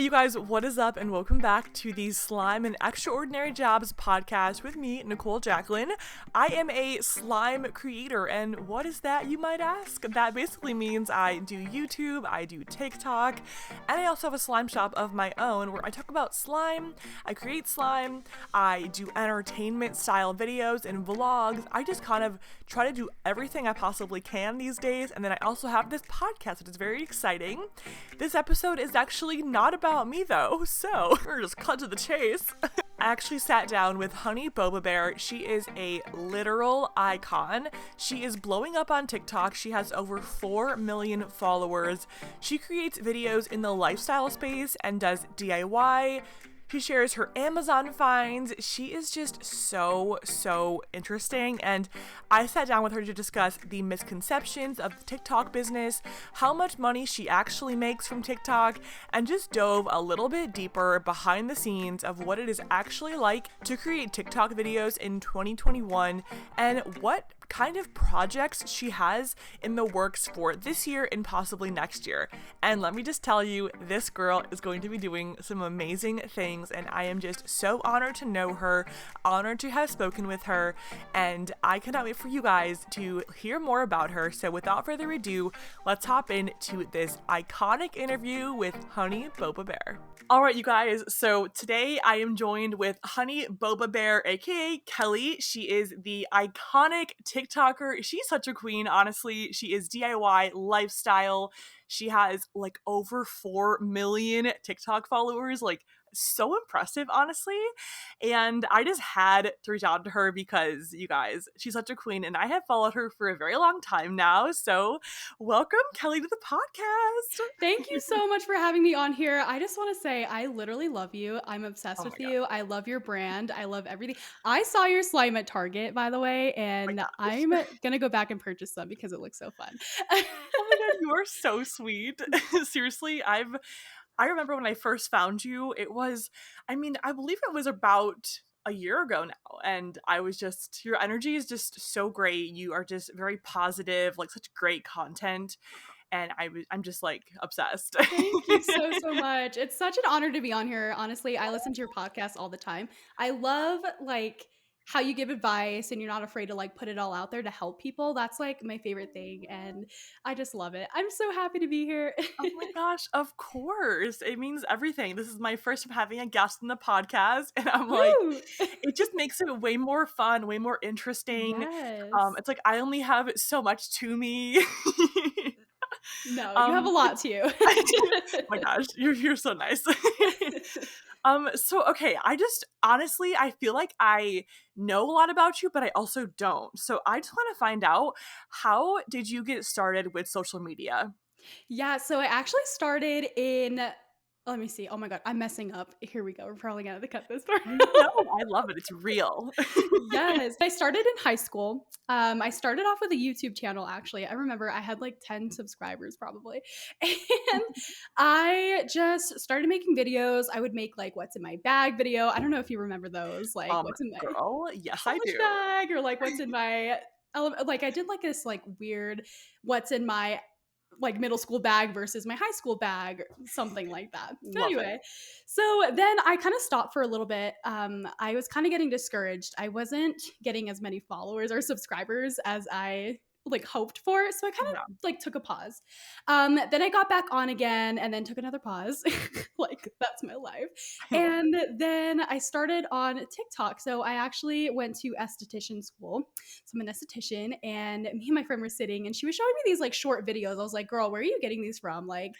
Hey you guys, what is up, and welcome back to the Slime and Extraordinary Jobs podcast with me, Nichole Jacklyne. I am a slime creator, and what is that, you might ask? That basically means I do YouTube, I do TikTok, and I also have a slime shop of my own where I talk about slime, I create slime, I do entertainment style videos and vlogs. I just kind of try to do everything I possibly can these days, and then I also have this podcast, which is very exciting. This episode is actually not about me though, so we're just cut to the chase. I actually sat down with HoneyBobaBear. She is a literal icon. She is blowing up on TikTok. She has over 4 million followers. She creates videos in the lifestyle space and does DIY. She shares her Amazon finds. She is just so interesting, and I sat down with her to discuss the misconceptions of the TikTok business, how much money she actually makes from TikTok, and just dove a little bit deeper behind the scenes of what it is actually like to create TikTok videos in 2021 and what kind of projects she has in the works for this year and possibly next year. And let me just tell you, this girl is going to be doing some amazing things, and I am just so honored to know her, honored to have spoken with her, and I cannot wait for you guys to hear more about her. So without further ado, let's hop into this iconic interview with HoneyBobaBear. All right, you guys, so today I am joined with HoneyBobaBear, aka Kelly. She is the iconic TikToker. She's such a queen, honestly. She is DIY lifestyle. She has like over 4 million TikTok followers, like so impressive, honestly. And I just had to reach out to her because, you guys, she's such a queen, and I have followed her for a very long time now. So welcome, Kelly, to the podcast. Thank you so much for having me on here. I just want to say I literally love you. I'm obsessed with you. I love your brand. I love everything. I saw your slime at Target, by the way, and I'm going to go back and purchase some because it looks so fun. Oh my god, you are so sweet. Seriously, I remember when I first found you, I believe it was about a year ago now, and I was just, your energy is just so great. You are just very positive, like such great content, and I'm just like obsessed. Thank you so much. It's such an honor to be on here. Honestly, I listen to your podcast all the time. I love like how you give advice and you're not afraid to like put it all out there to help people. That's like my favorite thing, and I just love it. I'm so happy to be here. Oh my gosh, of course. It means everything. This is my first time having a guest in the podcast, and I'm like, it just makes it way more fun, way more interesting. Yes. It's like I only have so much to me. No, you have a lot to you. Oh my gosh, you're so nice. So okay, I feel like I know a lot about you, but I also don't. So I just want to find out, how did you get started with social media? Yeah, so I actually started in, let me see. Oh my god, I'm messing up. Here we go. We're probably gonna have to cut this part. No, I love it. It's real. Yes, I started in high school. I started off with a YouTube channel, actually. I remember I had like 10 subscribers probably. And I just started making videos. I would make like what's in my bag video. I don't know if you remember those, like what's in my Girl, yes, I college do. bag, or like what's in my like I did like this like weird what's in my like middle school bag versus my high school bag, something like that. Anyway, so then I kind of stopped for a little bit. I was kind of getting discouraged. I wasn't getting as many followers or subscribers as I like hoped for, so I kind of like took a pause. Then I got back on again and then took another pause. Like that's my life. And then I started on TikTok. So I actually went to esthetician school. So I'm an esthetician, and me and my friend were sitting, and she was showing me these like short videos. I was like, girl, where are you getting these from? Like,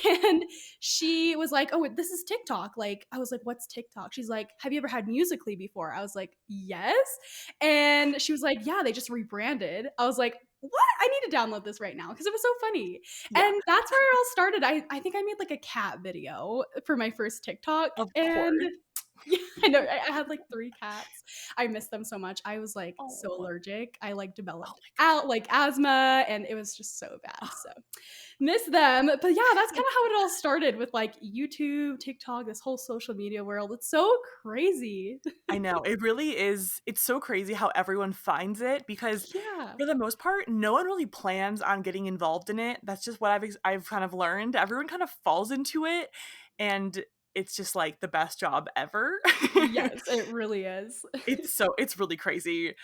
and she was like, oh, this is TikTok. Like, I was like, what's TikTok? She's like, have you ever had Musically before? I was like, yes. And she was like, yeah, they just rebranded. I was like, what? I need to download this right now because it was so funny. Yeah. And that's where it all started. I think I made like a cat video for my first TikTok. Of course. Yeah, I know. I had like 3 cats. I miss them so much. I was like so allergic. I like developed out like asthma, and it was just so bad. So miss them. But yeah, that's kind of how it all started with like YouTube, TikTok, this whole social media world. It's so crazy. I know. It really is. It's so crazy how everyone finds it, because for the most part, no one really plans on getting involved in it. That's just what I've kind of learned. Everyone kind of falls into it. and it's just like the best job ever. Yes, it really is. It's really crazy.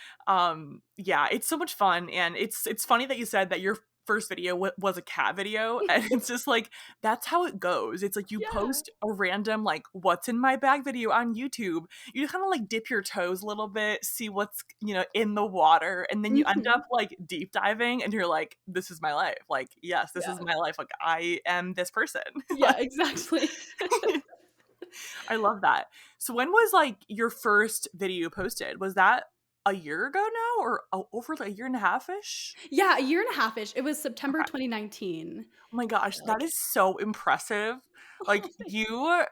Yeah, it's so much fun, and it's funny that you said that your first video was a cat video, and it's just like that's how it goes. It's like you Yeah. post a random like what's in my bag video on YouTube. You kind of like dip your toes a little bit, see what's, in the water, and then you end Mhm. up like deep diving and you're like this is my life. Like, yes, this is Yeah. my life. Like I am this person. Yeah, exactly. I love that. So when was like your first video posted? Was that a year ago now or over like a year and a half ish? Yeah, a year and a half-ish. It was September Okay. 2019. Oh my gosh, that Like, is so impressive. oh, Like you're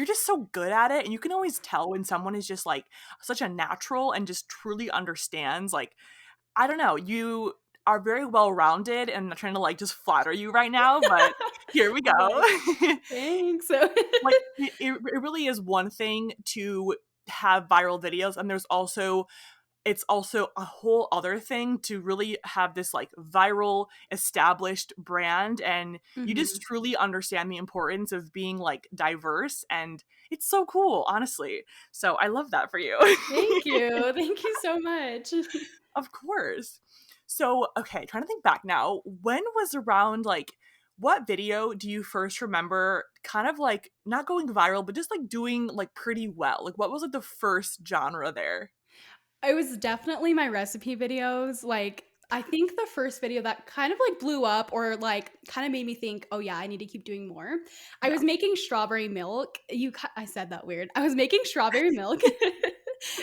just so good at it, and you can always tell when someone is just like such a natural and just truly understands. Like, I don't know, you are very well rounded, and I'm not trying to like just flatter you right now, but here we I'll be go. like, "Thanks." Like, it really is one thing to have viral videos, and it's also a whole other thing to really have this, like, viral established brand, and you just Mhm. truly understand the importance of being, like, diverse, and it's so cool, honestly. So, I love that for you. Thank you. Thank you so much. Of course. So, okay, trying to think back now, when was around, like what video do you first remember kind of, like, not going viral, but just, like, doing, like, pretty well? Like, what was, like, the first genre there? It was definitely my recipe videos, like, I think the first video that kind of, like, blew up or, like, kinda made me think, "Oh, yeah, I need to keep doing more." I Yeah. was making strawberry milk. I said that weird. I was making strawberry milk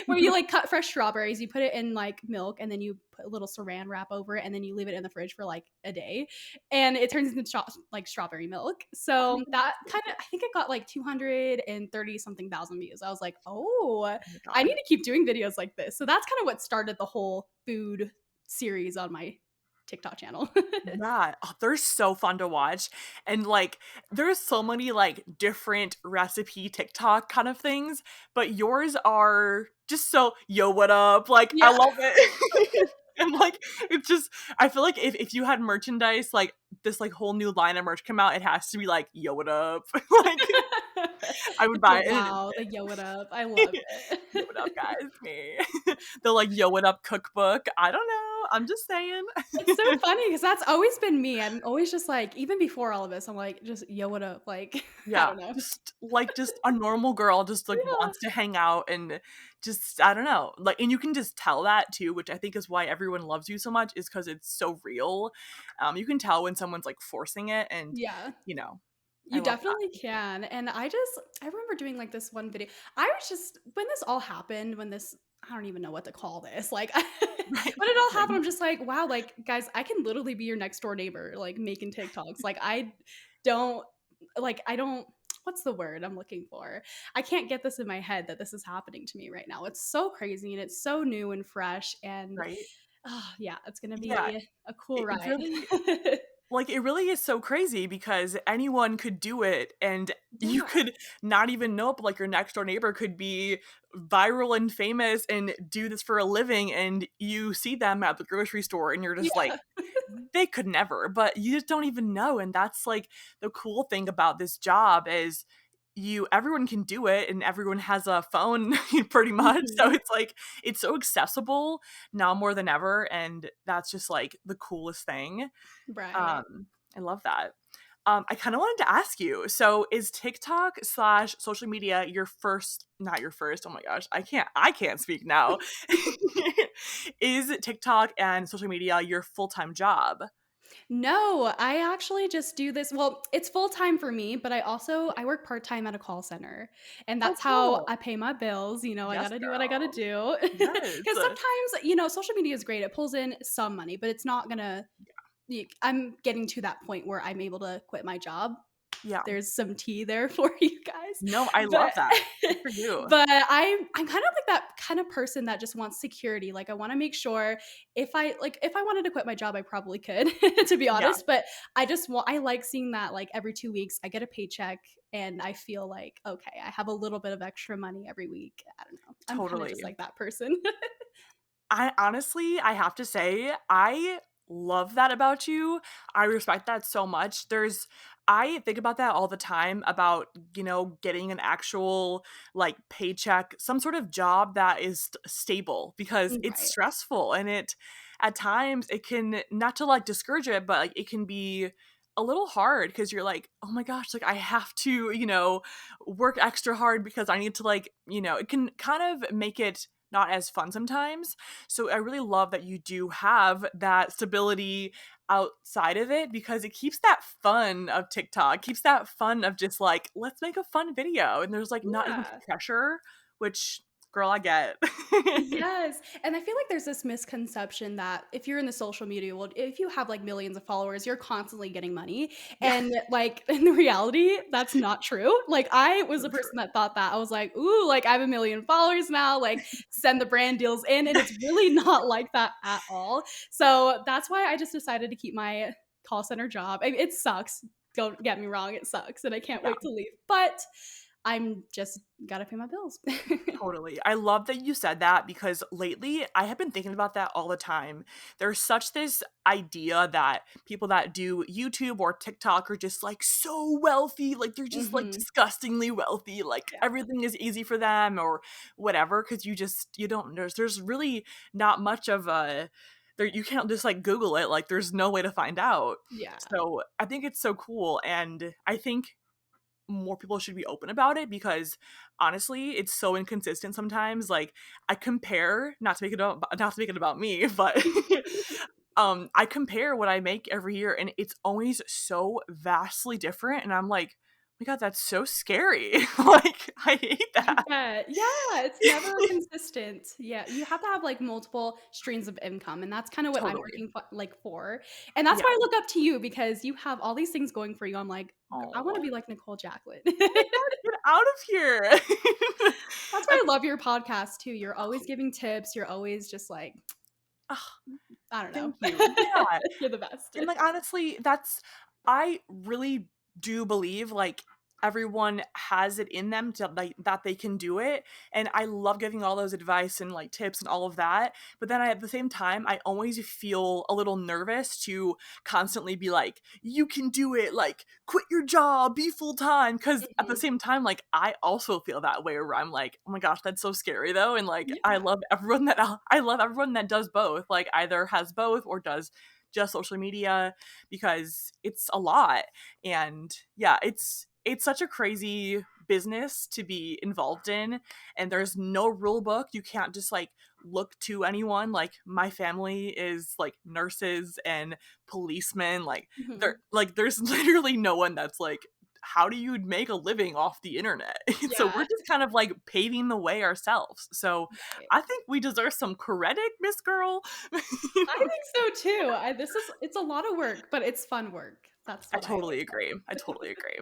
where you, like, cut fresh strawberries, you put it in, like, milk, and then you put a little Saran wrap over it, and then you leave it in the fridge for, like, a day, and it turns into like, strawberry milk. Oh my So that god. kinda I think it got, like, 230 something thousand views. I was like, "Oh, Oh my I need god. to keep doing videos like this." So that's kind of what started the whole food series on my TikTok channel. Yeah, they're so fun to watch, and, like, there's so many, like, different recipe TikTok kind of things, but yours are just so, "Yo, what up?" Like, I Yeah. love it. And, like, it's just I feel like if you had merchandise, like, this, like, whole new line of merch come out, it has to be like, "Yo, what up?" Like, I would It's the buy it, wow, the yo what up. I love "Yo, what up, it. guys? Me." The, like, "Yo, what up?" cookbook. I don't know, I'm just saying. It's so funny because that's always been me. I'm always just like, even before all of this, I'm like, just yo what up? Like, I Yeah, don't know. just a normal girl just, like, Yeah. wants to hang out and just I don't know, like and you can just tell that too, which I think is why everyone loves you so much is because it's so real. You can tell when someone's, like, forcing it and, Yeah. you know, I You love that. definitely can. And I remember doing like this one video. I was just when this all happened, when this I don't even know what to call this. Like when Right, it all happened, same. I'm just like, wow, like guys, I can literally be your next door neighbor, like making TikToks. Like don't I don't what's the word I'm looking for? I can't get this in my head that this is happening to me right now. It's so crazy and it's so new and fresh and Right? yeah, it's gonna Yeah, be a cool it ride. really like, it really is so crazy because anyone could do it, and you Yeah. could not even know, but, like, your next door neighbor could be viral and famous and do this for a living, and you see them at the grocery store, and you're just like, Yeah. "They could never," but you just don't even know, and that's, like, the cool thing about this job is everyone can do it, and everyone has a phone pretty much, so Mhm. it's, like, it's so accessible now more than ever, and that's just, like, the coolest thing. Right. Um, I love that. I kinda wanted to ask you, so is TikTok slash social media your first not your first, oh my gosh, I can't speak now. Is TikTok and social media your full-time job? No, I actually just do this well, it's full-time for me, but I work part-time at a call center, and Oh, that's how cool. I pay my bills, I Yes, gotta do what I gotta girl. do. Yes. Because sometimes, social media is great, it pulls in some money, but it's not gonna I'm getting to that point where I'm able to quit my job. Yeah. There's some tea there for you guys. No, I But love that. Good for you. but I'm kind of like that kind of person that just wants security. Like I want to make sure if I wanted to quit my job, I probably could, to be Yeah, honest. But I like seeing that like every 2 weeks I get a paycheck and I feel like okay, I have a little bit of extra money every week. I don't know. I'm kind of totally. just like that person. I honestly, I have to say, I love that about you. I respect that so much. I think about that all the time about, getting an actual like paycheck, some sort of job that is stable because it's Right. stressful and at times it can not to like discourage it, but like it can be a little hard because you're like, oh my gosh, like I have to, work extra hard because I need to like, it can kind of make it not as fun sometimes. So I really love that you do have that stability outside of it because it keeps that fun of TikTok, keeps that fun of just like, let's make a fun video. And there's like not as much Yeah. pressure, which girl, I get. Yes, and I feel like there's this misconception that if you're in the social media world, if you have like millions of followers, you're constantly getting money. Yeah, And like in the reality, that's not true. Like I was so a person true. that thought that. I was like, ooh, like I have a million followers now, like send the brand deals in. And it's really not like that at all. So that's why I just decided to keep my call center job. It sucks. Don't get me wrong, it sucks. And I can't Yeah. wait to leave. But I'm just gotta pay my bills. Totally. I love that you said that because lately I have been thinking about that all the time. There's such this idea that people that do YouTube or TikTok are just like so wealthy, like they're just like Hmm. disgustingly wealthy, like Yeah. everything is easy for them or whatever because you don't there's really not much of a there you can't just like Google it, like there's no way to find out. Yeah. So, I think it's so cool and I think more people should be open about it because honestly, it's so inconsistent sometimes. Like I compare, not to make it about me, but I compare what I make every year and it's always so vastly different and I'm like, "Oh my god, that's so scary." Like I hate I that. bet. Yeah, it's never consistent. Yeah, you have to have, like, multiple streams of income, and that's kinda what I'm Totally. working like, for, and that's Yeah. why I look up to you because you have all these things going for you. I'm like, I wanna Oh be like Nicole Jacklin." my god, get out of here. That's why I love your podcast too. You're always giving tips, you're always just like, Ugh, I don't know. thank you. Yeah. You're the best. And, like, honestly, I really do believe, like, everyone has it in them to, like that they can do it, and I love giving all those advice and, like, tips and all of that, but then at the same time, I always feel a little nervous to constantly be like, "You can do it," like, "Quit your job, be full-time," because at the Mhm. same time, like, I also feel that way where I'm like, "Oh my gosh, that's so scary, though," and, like, Yeah. I love everyone that does both, like, either has both or does just social media because it's a lot and yeah it's such a crazy business to be involved in and there's no rule book you can't just like look to anyone like my family is like nurses and policemen like Mhm. there's literally no one that's like how do you make a living off the internet so we're Yeah, just kind of like paving the way ourselves so right. I think we deserve some credit miss girl. I think so too. It's a lot of work, but it's fun work. That's I what I totally always agree. I say. totally agree.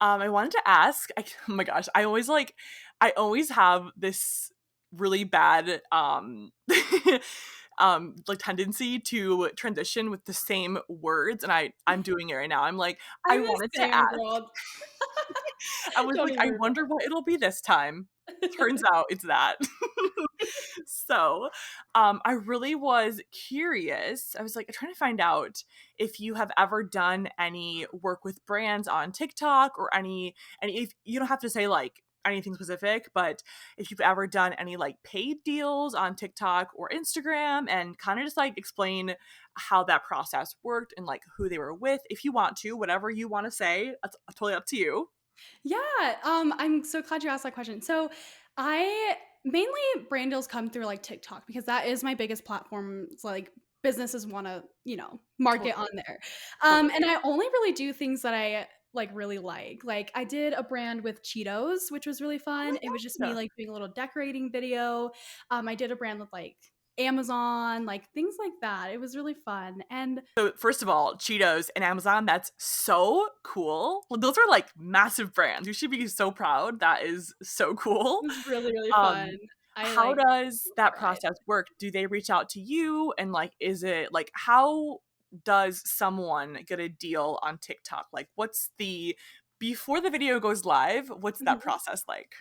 I wanted to ask, oh my gosh, I always have this really bad, like tendency to transition with the same words, and I'm doing it right now. I'm like, I I'm the wanted to same ask. girl. I was Don't like, even I worry wonder what it'll be this time. about Turns out it's that. So, I really was curious. I was like trying to find out if you have ever done any work with brands on TikTok or any if you don't have to say like anything specific, but if you've ever done any like paid deals on TikTok or Instagram and kind of just like explain how that process worked and like who they were with if you want to, whatever you want to say, that's totally up to you. Yeah, I'm so glad you asked that question. So, I mainly brand deals come through like TikTok because that is my biggest platform. It's like businesses want to, market on Totally. there. And Totally. I only really do things that I like really like. Like I did a brand with Cheetos, which was really Oh fun. my It was just me god. like doing a little decorating video. I did a brand with like Amazon, like things like that. It was really fun. And So first of all, Cheetos and Amazon, that's so cool. Well, those are like massive brands. You should be so proud. That is so cool. it was really, really fun. Um, I how like does that tried. process work? Do they reach out to you and like is it like how does someone get a deal on TikTok? Like what's the before the video goes live, what's that process like?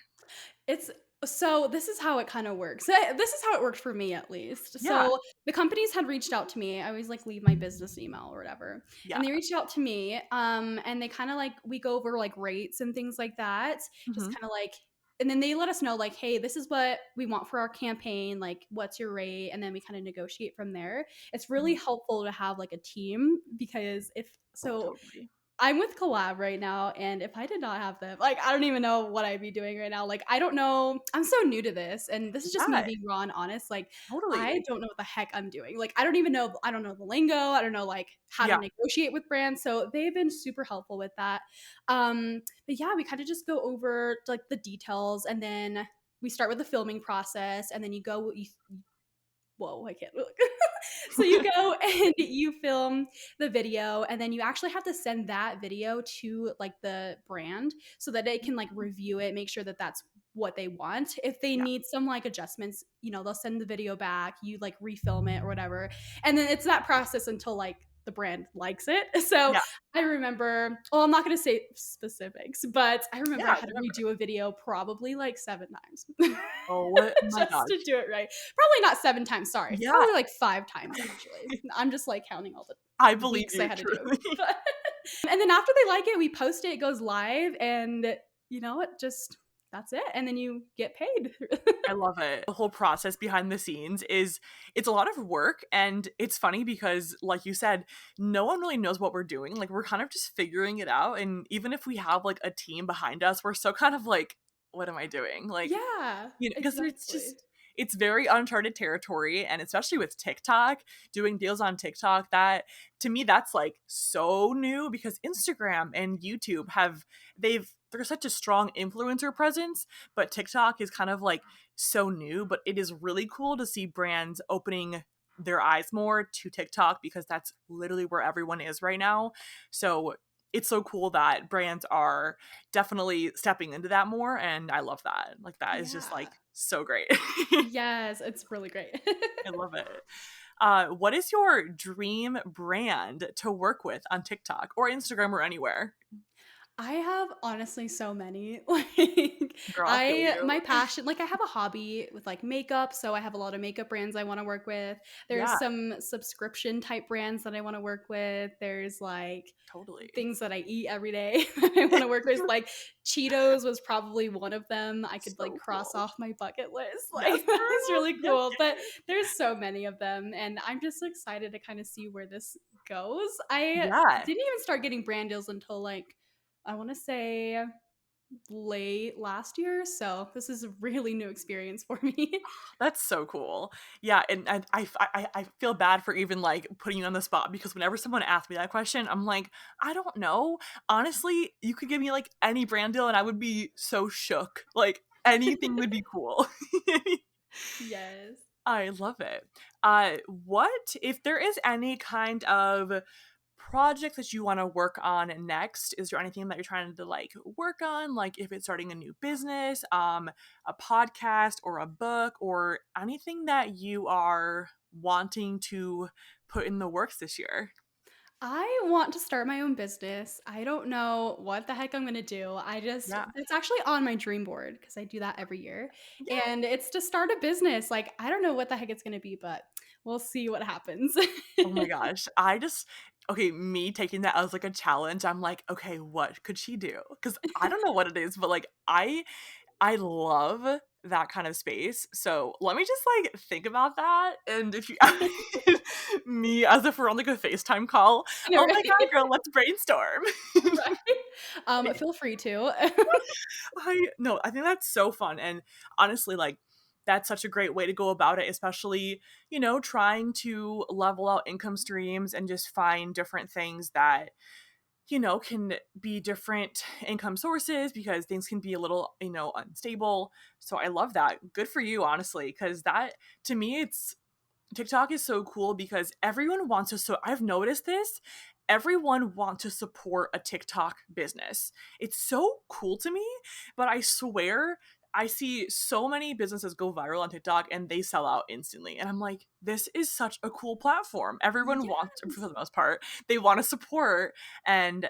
It's So this is how it kind of works. This is how it worked for me at least. Yeah. So the companies had reached out to me. I always like leave my business email or whatever. Yeah. And they reached out to me. And they kind of like we go over like rates and things like that. Just Hmm. kind of like and then they let us know like, hey, this is what we want for our campaign. Like, what's your rate? And then we kind of negotiate from there. It's really helpful to have like a team because if so Totally. I'm with Collab right now, and if I did not have them, like, I don't even know what I'd be doing right now. Like, I don't know. I'm so new to this, and this is just me Yeah, being raw and honest. Like, I totally. don't know what the heck I'm doing. Like, I don't even know. I don't know the lingo. I don't know like how to Yeah. negotiate with brands. So they've been super helpful with that. But yeah, we kind of just go over like the details, and then we start with the filming process, and then you go. Whoa, I can't look. So you go and you film the video, and then you actually have to send that video to like the brand so that they can like review it, make sure that that's what they want. If they Yeah. need some like adjustments, they'll send the video back, you like refilm it or whatever. And then it's that process until like the brand likes it. So Yeah. I remember, well, I'm not going to say specifics, but I remember I Yeah. had to Whatever. redo a video probably like 7 times Oh my just to gosh. do it right. Probably not 7 times, sorry. Yeah. Probably like 5 times actually. I'm just like counting all the I believe weeks I you, had to do. truly. But and then after they like it, we post it, it goes live, and it just that's it. And then you get paid. I love it. The whole process behind the scenes it's a lot of work, and it's funny because like you said, no one really knows what we're doing. Like we're kind of just figuring it out, and even if we have like a team behind us, we're so kind of like, what am I doing? Like, Yeah, because it's exactly. just it's very uncharted territory, and especially with TikTok, doing deals on TikTok, that to me that's like so new because Instagram and YouTube they're such a strong influencer presence, but TikTok is kind of like so new, but it is really cool to see brands opening their eyes more to TikTok because that's literally where everyone is right now. So it's so cool that brands are definitely stepping into that more, and I love that. Like that is just Yeah. like so great. Yes, it's really great. I love it. What is your dream brand to work with on TikTok or Instagram or anywhere? I have honestly so many. Like Girl, I feel my you. passion, like I have a hobby with like makeup, so I have a lot of makeup brands I want to work with. There's Yeah, some subscription type brands that I want to work with. There's like totally. things that I eat every day that I want to work with. Like Cheetos was probably one of them. I could like So cross cool. off my bucket list. Yes, Like that's girl. really Yes, cool. But yes. there's so many of them, and I'm just excited to kind of see where this goes. I Yeah, didn't even start getting brand deals until like I want to say late last year. So this is a really new experience for me. that's so cool. Yeah, and I feel bad for even like putting you on the spot because whenever someone asks me that question, I'm like, I don't know. Honestly, you could give me like any brand deal and I would be so shook. Like anything would be cool. Yes. I love it. What if there is any kind of project that you want to work on next? Is there anything that you're trying to like work on? Like if it's starting a new business, a podcast or a book or anything that you are wanting to put in the works this year? I want to start my own business. I don't know what the heck I'm going to do. Yeah. It's actually on my dream board because I do that every year. Yay. And it's to start a business. Like, I don't know what the heck it's going to be, but we'll see what happens. Oh my gosh. Okay, me taking that as like a challenge, I'm like, okay, what could she do? Because I don't know what it is, but like I love that kind of space. So let me just like think about that. And if you me as if we're on like a FaceTime call, I know, oh my right? god, girl, let's brainstorm. Right? Feel free to. I think that's so fun. And honestly, like that's such a great way to go about it, especially, trying to level out income streams and just find different things that can be different income sources because things can be a little, unstable. So I love that. Good for you, honestly, because that to me, TikTok is so cool because everyone wants to. So I've noticed this. Everyone wants to support a TikTok business. It's so cool to me, but I swear I see so many businesses go viral on TikTok and they sell out instantly. And I'm like, this is such a cool platform. Everyone wants, for Yes. the most part, they want to support. And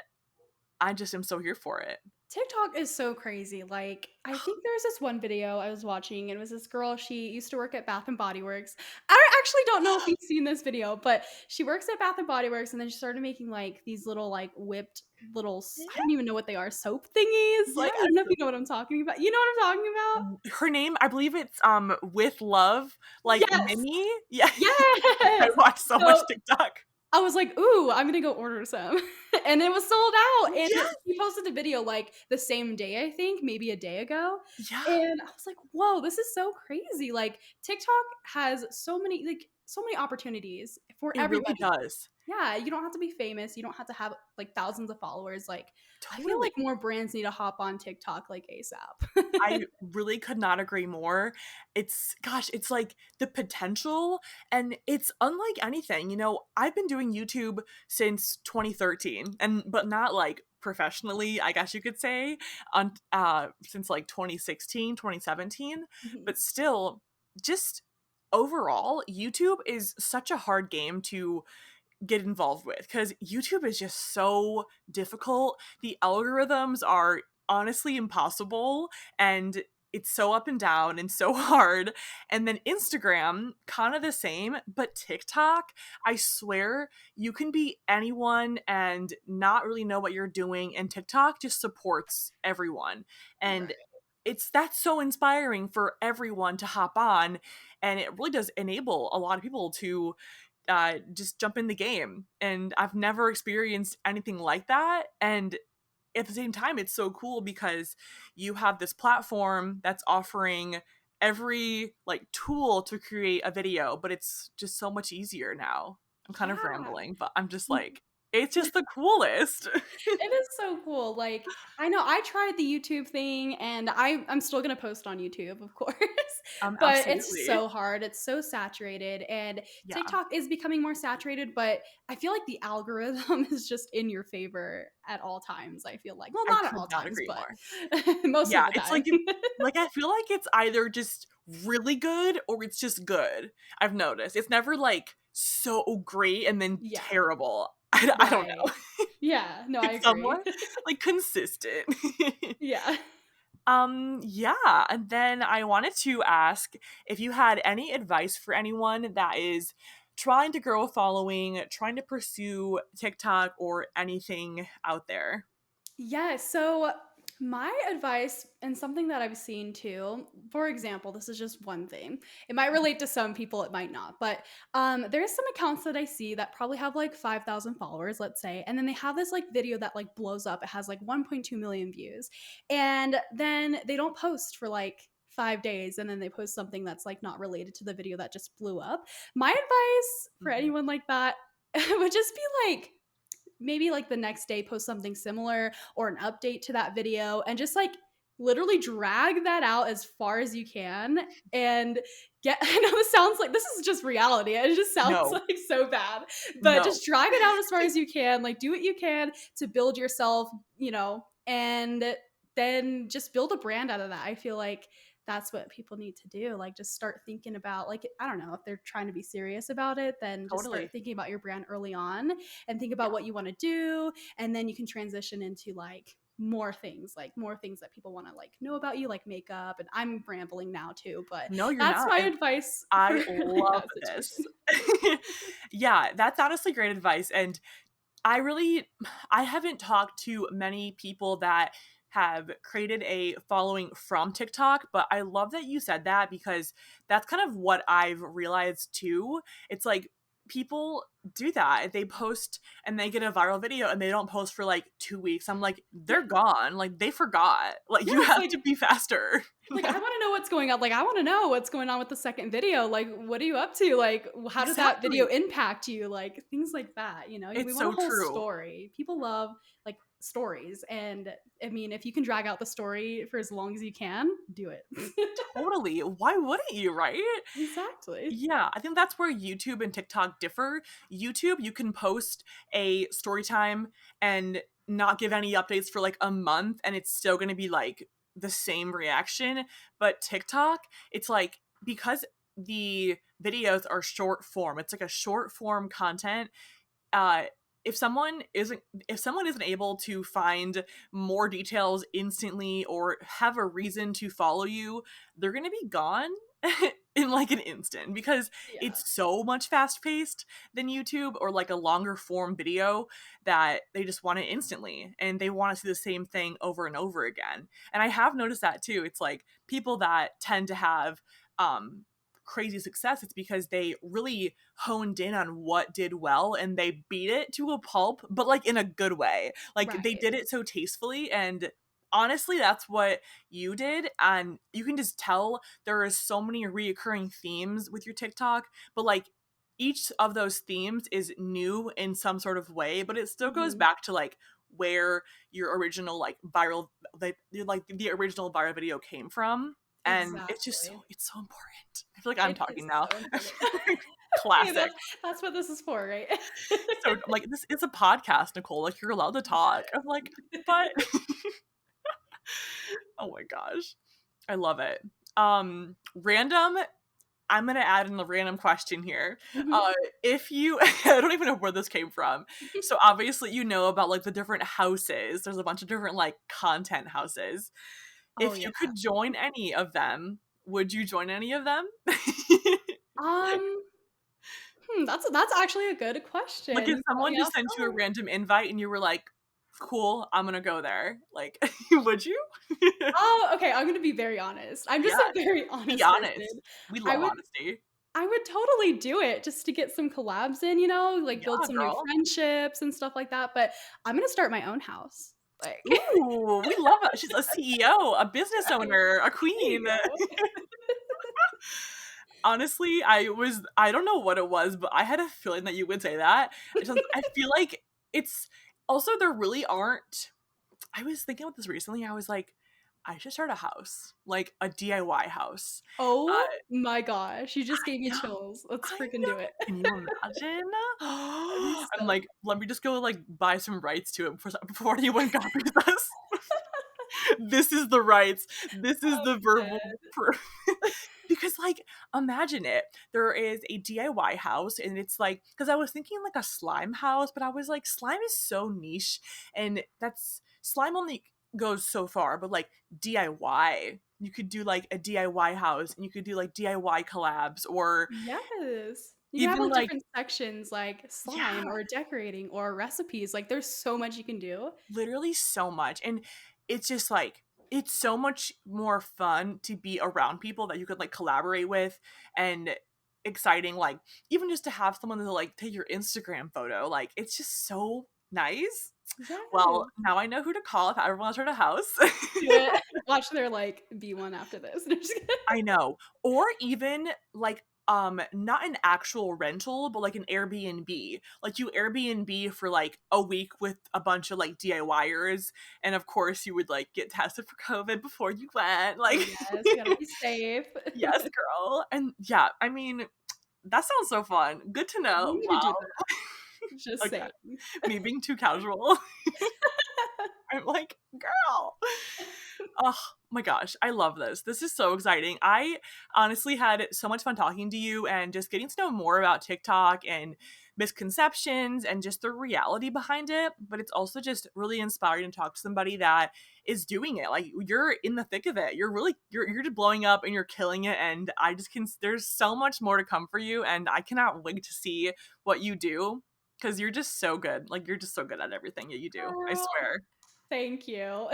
I just am so here for it. TikTok is so crazy. Like, I think there's this one video I was watching, and it was this girl, she used to work at Bath and Body Works. I actually don't know if you've seen this video, but she works at Bath and Body Works, and then she started making like these little like whipped little I don't even know what they are, soap thingies. Like, I don't know if you Yes. know what I'm talking about. You know what I'm talking about? Her name, I believe it's With Love, like Yes. Mimi. Yeah. I Yes. watch so much So TikTok. I was like, "Ooh, I'm gonna go order some," and it was sold out. And Yes. she posted a video like the same day, I think, maybe a day ago, Yeah. and I was like, "Whoa, this is so crazy!" Like TikTok has so many opportunities for It really everybody. does. Yeah, you don't have to be famous. You don't have to have like thousands of followers. Like I feel Totally. like more brands need to hop on TikTok like ASAP. I really could not agree more. It's like the potential, and it's unlike anything. I've been doing YouTube since 2013, but not like professionally, I guess you could say, on since like 2016, 2017. Mhm. But still, just overall, YouTube is such a hard game to get involved with because YouTube is just so difficult. The algorithms are honestly impossible, and it's so up and down and so hard. And then Instagram, kind of the same, but TikTok, I swear you can be anyone and not really know what you're doing, and TikTok just supports everyone. And Right. that's so inspiring for everyone to hop on, and it really does enable a lot of people to just jump in the game. And I've never experienced anything like that. And at the same time, it's so cool because you have this platform that's offering every like tool to create a video, but it's just so much easier now. I'm kind of Yeah. rambling, but I'm just like, it's just the coolest. It is so cool. Like, I know I tried the YouTube thing and I'm still gonna post on YouTube, of course. But it's Absolutely. so hard. It's so saturated. And Yeah, TikTok is becoming more saturated, but I feel like the algorithm is just in your favor at all times. I feel like. Well, I not at could all not times, agree but more. most of Yeah, the it's time. like I feel like it's either just really good or it's just good. I've noticed. It's never like so great and then Yeah. terrible. I don't Right. know. Yeah. No, I It's agree. somewhat like consistent. Yeah. Yeah, and then I wanted to ask if you had any advice for anyone that is trying to grow a following, trying to pursue TikTok or anything out there. Yeah, so my advice, and something that I've seen too, for example, this is just one thing. It might relate to some people, it might not. But there's some accounts that I see that probably have like 5,000 followers, let's say, and then they have this like video that like blows up. It has like 1.2 million views. And then they don't post for like 5 days, and then they post something that's like not related to the video that just blew up. My advice for Mhm. anyone like that would just be like, maybe like the next day post something similar or an update to that video, and just like literally drag that out as far as you can and get I know this sounds like this is just reality. It just sounds No, like so bad. But no, just drag it out as far as you can. Like do what you can to build yourself, and then just build a brand out of that. I feel like that's what people need to do. Like just start thinking about, like, I don't know, if they're trying to be serious about it, then just start totally. thinking about your brand early on and think Yeah, about what you want to do, and then you can transition into like more things that people want to like know about you, like makeup. And I'm rambling now too, but no, you're that's not. my And advice for I like love that situation. this. Yeah, that's honestly great advice. And I haven't talked to many people that have created a following from TikTok, but I love that you said that because that's kind of what I've realized too. It's like people do that. They post and they get a viral video and they don't post for like 2 weeks. I'm like, Yeah. they're gone. Like they forgot. Like Yeah, you it's have to be faster. like I want to know what's going on. Like I want to know what's going on with the second video. Like what are you up to? Like how did that video Exactly. impact you? Like things like that, we It's want a so whole true. story. People love like stories, and I mean, if you can drag out the story for as long as you can, do it. Totally. Why wouldn't you, right? Exactly. Yeah, I think that's where YouTube and TikTok differ. YouTube, you can post a story time and not give any updates for like a month, and it's still going to be like the same reaction. But TikTok, it's like because the videos are short form, it's like a short form content. Uh, if someone isn't able to find more details instantly or have a reason to follow you, they're gonna be gone in like an instant, because Yeah. it's so much fast paced than YouTube or like a longer form video, that they just want it instantly and they want to see the same thing over and over again. And I have noticed that too. It's like people that tend to have crazy success, it's because they really honed in on what did well and they beat it to a pulp, but like in a good way. Like they Right. did it so tastefully, and honestly that's what you did. And you can just tell there is so many reoccurring themes with your TikTok, but like each of those themes is new in some sort of way, but it still goes Mhm. back to like where your original like viral, like the original viral video came from. And it's just so, Exactly. it's so important. I feel like I'm It talking is now. so important. Hey, Classic. that's what this is for, right? So I'm like, this is a podcast, Nichole. Like, you're allowed to talk. I'm like, but oh my gosh. I love it. Random, I'm gonna add in the random question here. Mhm. Uh if you I don't even know where this came from. So obviously you know about like the different houses. There's a bunch of different like content houses. Oh, If yeah. you could join any of them, would you join any of them? Um, that's actually a good Like, if question. Caught someone me off just sent you a guard. random invite and you were like, "Cool, I'm gonna go there." Like, would you? Oh, okay, I'm gonna be very honest. I'm just Yeah, a very be honest honest. person. We I love would honesty. I would totally do it just to get some collabs in, like build Yeah, some new girl. friendships and stuff like that, but I'm gonna start my own house. Like, Ooh, we love it. She's a CEO, a business right. owner, a There you queen. go. Honestly, I don't know what it was, but I had a feeling that you would say that. I feel like it's also there really aren't. I was thinking about this recently. I was like, I should start a house, like a DIY house. Oh my gosh, you just gave me Yeah, chills. Let's I freaking do know. it. Can you imagine? That'd be I'm so like, let me just go like buy some rights to it before anyone copies us. This is the rights. This is oh, the verbal man. proof. Because like imagine it, there is a DIY house and it's like, because I was thinking like a slime house, but I was like slime is so niche, and that's slime only goes so far, but like DIY, you could do like a DIY house and you could do like DIY collabs, or Yes. You can have even like like, different sections like yeah, slime or decorating or recipes. Like there's so much you can do. literally so much. And it's just like it's so much more fun to be around people that you could like collaborate with, and exciting, like even just to have someone to like take your Instagram photo, like it's just so nice. Well, Yes. now I know who to call if I ever want to start a house. Do it. Watch their like B1 after this. No, just kidding. I know. Or even like not an actual rental, but like an Airbnb. Like you Airbnb for like a week with a bunch of like DIYers, and of course you would like get tested for COVID before you went. Like Yes, you gotta be safe. yes, girl. And yeah, I mean, that sounds so fun. Good to We know. need to do Wow. that. Just Okay. saying. Me being too casual. I'm like, girl. Oh my gosh, I love this. This is so exciting. I honestly had so much fun talking to you and just getting to know more about TikTok and misconceptions and just the reality behind it. But it's also just really inspiring to talk to somebody that is doing it. Like you're in the thick of it. You're just blowing up and you're killing it. And I just can. There's so much more to come for you, and I cannot wait to see what you do, because you're just so good. Like you're just so good at everything that you do. I Girl, swear. thank you.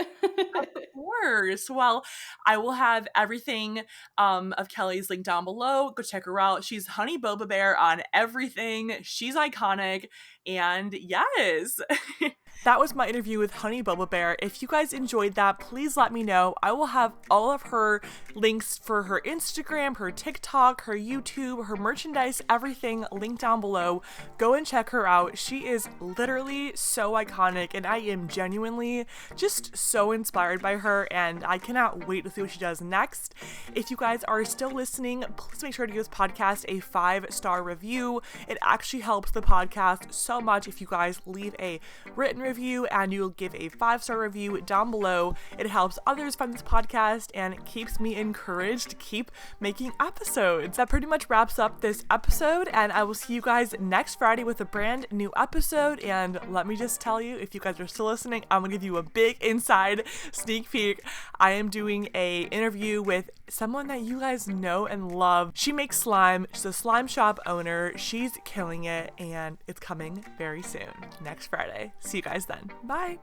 Of course. Well, I will have everything of Kelly's linked down below. Go check her out. She's HoneyBobaBear on everything. She's iconic. And yes. That was my interview with HoneyBobaBear. If you guys enjoyed that, please let me know. I will have all of her links for her Instagram, her TikTok, her YouTube, her merchandise, everything linked down below. Go and check her out. She is literally so iconic, and I am genuinely just so inspired by her, and I cannot wait to see what she does next. If you guys are still listening, please make sure to give this podcast a 5-star review. It actually helps the podcast so much if you guys leave a written review review and you'll give a 5-star review down below. It helps others find this podcast and it keeps me encouraged to keep making episodes. That pretty much wraps up this episode, and I will see you guys next Friday with a brand new episode. And let me just tell you, if you guys are still listening, I'm gonna give you a big inside sneak peek. I am doing a interview with someone that you guys know and love. She makes slime. She's a slime shop owner. She's killing it, and it's coming very soon, next Friday. See you guys then. Bye.